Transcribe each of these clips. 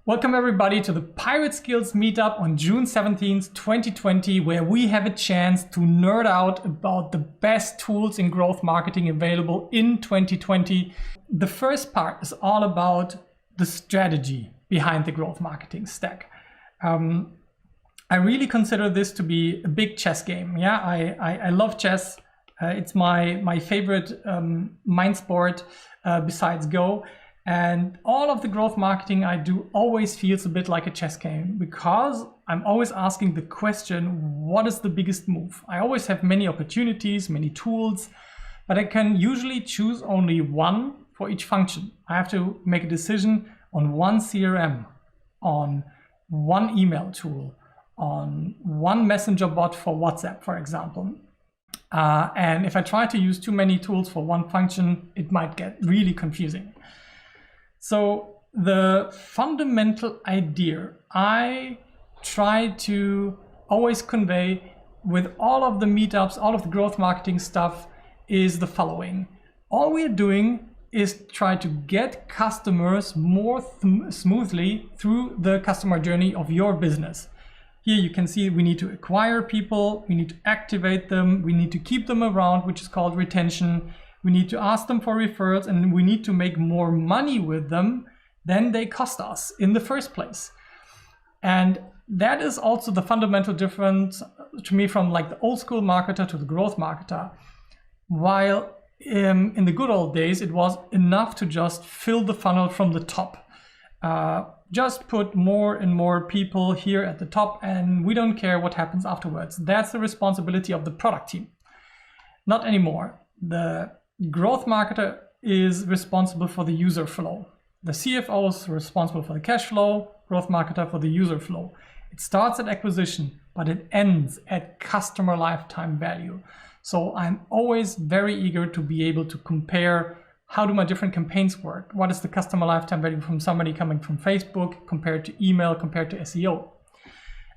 Welcome everybody to the Pirate Skills Meetup on June 17th, 2020, where we have a chance to nerd out about the best tools in growth marketing available in 2020. The first part is all about the strategy behind the growth marketing stack. I really consider this to be a big chess game. Yeah, I love chess. It's my favorite mind sport besides Go. And all of the growth marketing I do always feels a bit like a chess game because I'm always asking the question, what is the biggest move? I always have many opportunities, many tools, but I can usually choose only one for each function. I have to make a decision on one CRM, on one email tool, on one messenger bot for WhatsApp, for example. And if I try to use too many tools for one function, it might get really confusing. So the fundamental idea I try to always convey with all of the meetups, all of the growth marketing stuff is the following. All we're doing is try to get customers more smoothly through the customer journey of your business. Here you can see we need to acquire people, we need to activate them, we need to keep them around, which is called retention. We need to ask them for referrals, and we need to make more money with them than they cost us in the first place. And that is also the fundamental difference to me from like the old school marketer to the growth marketer. While in the good old days, it was enough to just fill the funnel from the top. Just put more and more people here at the top, and we don't care what happens afterwards. That's the responsibility of the product team. Not anymore. The growth marketer is responsible for the user flow. The CFO is responsible for the cash flow, growth marketer for the user flow. It starts at acquisition, but it ends at customer lifetime value. So I'm always very eager to be able to compare how do my different campaigns work? What is the customer lifetime value from somebody coming from Facebook compared to email, compared to SEO?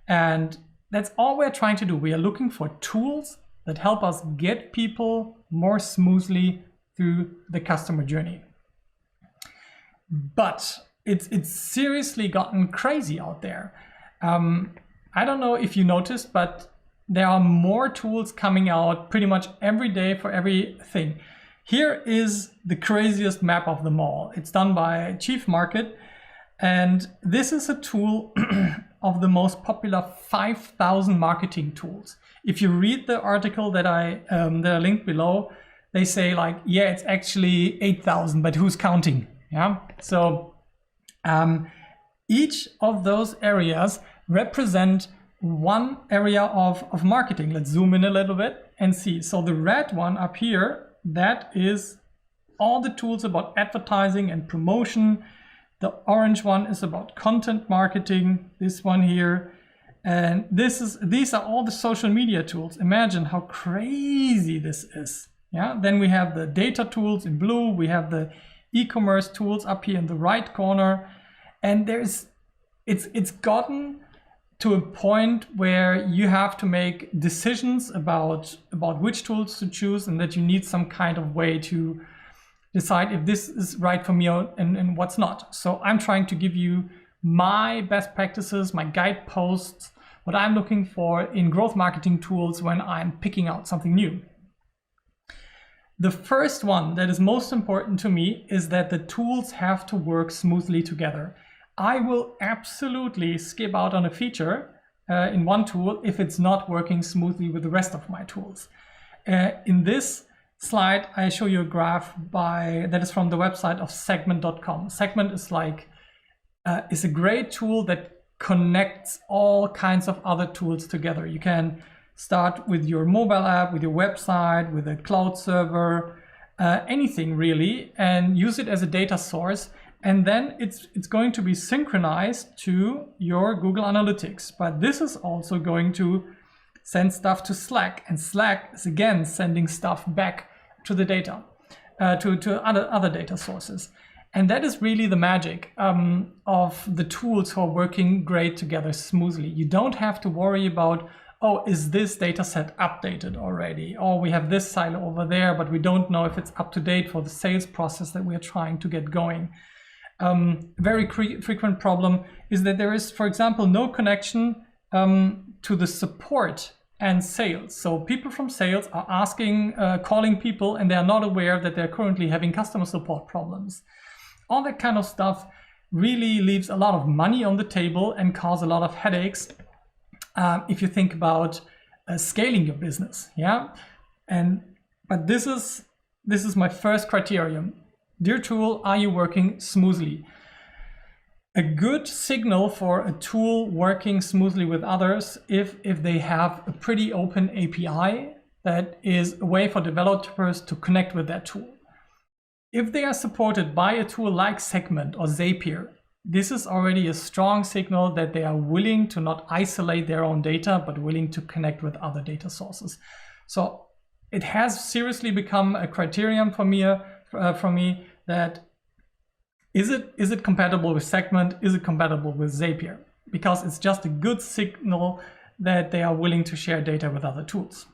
And that's all we're trying to do. We are looking for tools that help us get people more smoothly through the customer journey. But it's seriously gotten crazy out there. I don't know if you noticed, but there are more tools coming out pretty much every day for everything. Here is the craziest map of them all. It's done by Chief Market, and this is a tool of the most popular 5,000 marketing tools. If you read the article that I linked below, they say like, yeah, it's actually 8,000, but who's counting? Yeah. So each of those areas represent one area of marketing. Let's zoom in a little bit and see. So the red one up here, that is all the tools about advertising and promotion. The orange one is about content marketing. This one here. And these are all the social media tools. Imagine how crazy this is. Yeah. Then we have the data tools in blue. We have the e-commerce tools up here in the right corner. And it's gotten to a point where you have to make decisions about which tools to choose, and that you need some kind of way to decide if this is right for me and what's not. So I'm trying to give you my best practices, my guideposts, what I'm looking for in growth marketing tools when I'm picking out something new. The first one that is most important to me is that the tools have to work smoothly together. I will absolutely skip out on a feature in one tool if it's not working smoothly with the rest of my tools. In this slide, I show you a graph that is from the website of segment.com. Segment is is a great tool that connects all kinds of other tools together. You can start with your mobile app, with your website, with a cloud server, anything really, and use it as a data source. And then it's going to be synchronized to your Google Analytics. But this is also going to send stuff to Slack. And Slack is again sending stuff back to the data, to other data sources. And that is really the magic of the tools who are working great together smoothly. You don't have to worry about, oh, is this data set updated already? Or we have this silo over there, but we don't know if it's up to date for the sales process that we're trying to get going. Very frequent problem is that there is, for example, no connection to the support and sales. So people from sales are asking, calling people, and they are not aware that they're currently having customer support problems. All that kind of stuff really leaves a lot of money on the table and cause a lot of headaches if you think about scaling your business. Yeah, but this is my first criterion. Dear tool, are you working smoothly? A good signal for a tool working smoothly with others if they have a pretty open API that is a way for developers to connect with that tool. If they are supported by a tool like Segment or Zapier, this is already a strong signal that they are willing to not isolate their own data, but willing to connect with other data sources. So it has seriously become a criterion for me that is it compatible with Segment? Is it compatible with Zapier? Because it's just a good signal that they are willing to share data with other tools.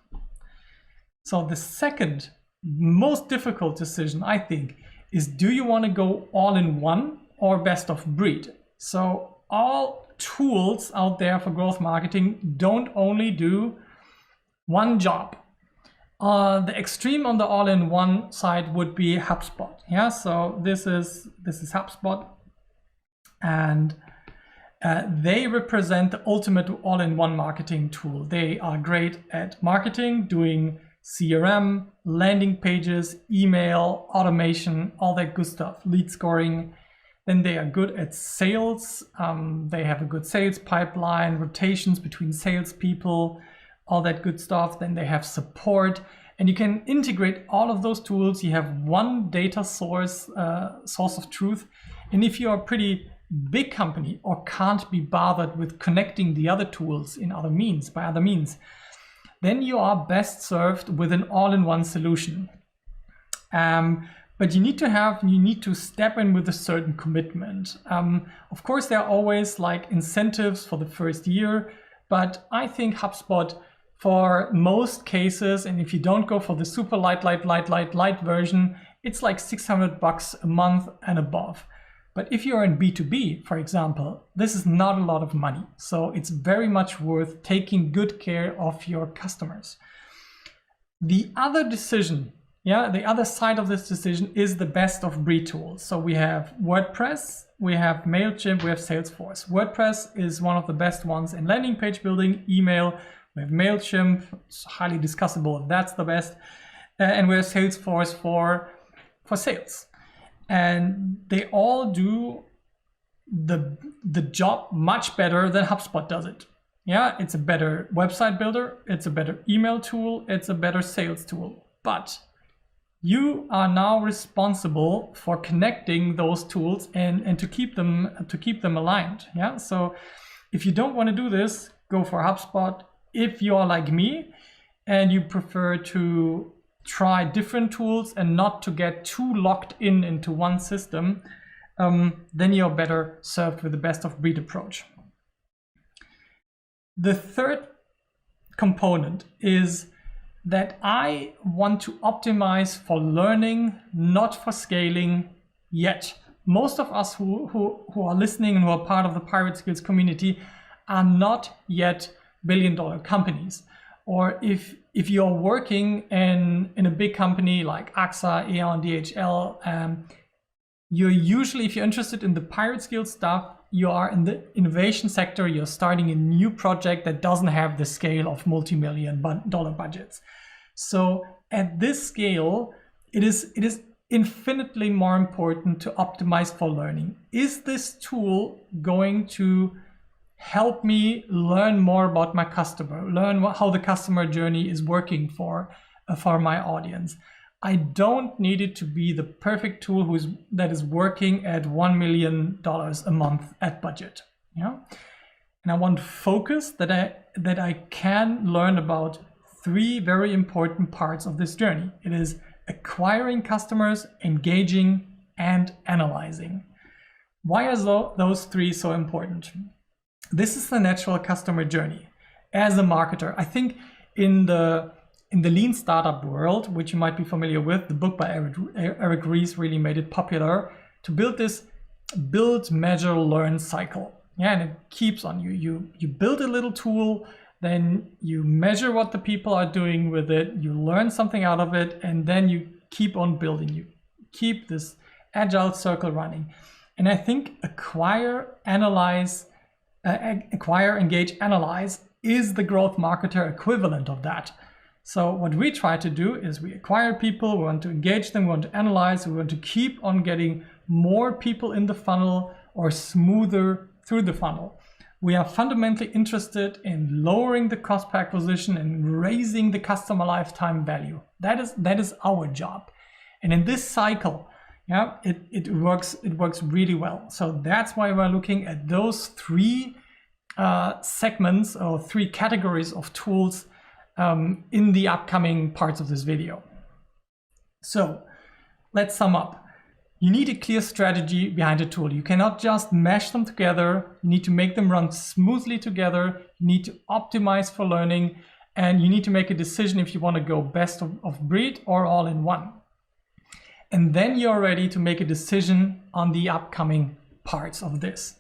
So the second most difficult decision, I think, is do you want to go all in one or best of breed? So all tools out there for growth marketing don't only do one job. The extreme on the all-in-one side would be HubSpot. Yeah, so this is HubSpot, and they represent the ultimate all-in-one marketing tool. They are great at marketing, doing CRM, landing pages, email, automation, all that good stuff, lead scoring. Then they are good at sales. They have a good sales pipeline, rotations between salespeople, all that good stuff. Then they have support, and you can integrate all of those tools. You have one data source of truth. And if you're a pretty big company or can't be bothered with connecting the other tools by other means, then you are best served with an all-in-one solution. But you need to step in with a certain commitment. Of course, there are always like incentives for the first year, but I think HubSpot, for most cases, and if you don't go for the super light version, it's like $600 a month and above. But if you're in B2B, for example, this is not a lot of money. So it's very much worth taking good care of your customers. The other decision, the other side of this decision is the best of breed tools. So we have WordPress, we have MailChimp, we have Salesforce. WordPress is one of the best ones in landing page building, email. We have MailChimp, it's highly discussable if that's the best. And we have Salesforce for sales. And they all do the job much better than HubSpot does it. Yeah, it's a better website builder, it's a better email tool, it's a better sales tool. But you are now responsible for connecting those tools and to keep them aligned. Yeah, so if you don't want to do this, go for HubSpot. If you are like me and you prefer to try different tools and not to get too locked into one system, then you're better served with the best of breed approach. The third component is that I want to optimize for learning, not for scaling yet. Most of us who are listening and who are part of the Pirate Skills community are not yet billion-dollar companies. Or if you're working in a big company like AXA, Aon, DHL, you're usually, if you're interested in the Pirate Skills stuff, you are in the innovation sector, you're starting a new project that doesn't have the scale of multi-million-dollar budgets. So at this scale, it is infinitely more important to optimize for learning. Is this tool going to help me learn more about my customer, learn how the customer journey is working for my audience? I don't need it to be the perfect tool that is working at $1 million a month at budget. Yeah, and I want focus that I can learn about three very important parts of this journey. It is acquiring customers, engaging, and analyzing. Why are those three so important? This is the natural customer journey. As a marketer, I think in the lean startup world, which you might be familiar with, the book by Eric Ries really made it popular to build this build, measure, learn cycle. Yeah, and it keeps on. You build a little tool, then you measure what the people are doing with it, you learn something out of it, and then you keep on building. You keep this agile circle running. And I think acquire, engage, analyze is the growth marketer equivalent of that. So what we try to do is we acquire people, we want to engage them, we want to analyze, we want to keep on getting more people in the funnel or smoother through the funnel. We are fundamentally interested in lowering the cost per acquisition and raising the customer lifetime value. That is our job. And in this cycle, yeah, it works really well. So that's why we're looking at those three segments or three categories of tools in the upcoming parts of this video. So let's sum up. You need a clear strategy behind a tool. You cannot just mash them together. You need to make them run smoothly together. You need to optimize for learning, and you need to make a decision if you want to go best of breed or all in one. And then you're ready to make a decision on the upcoming parts of this.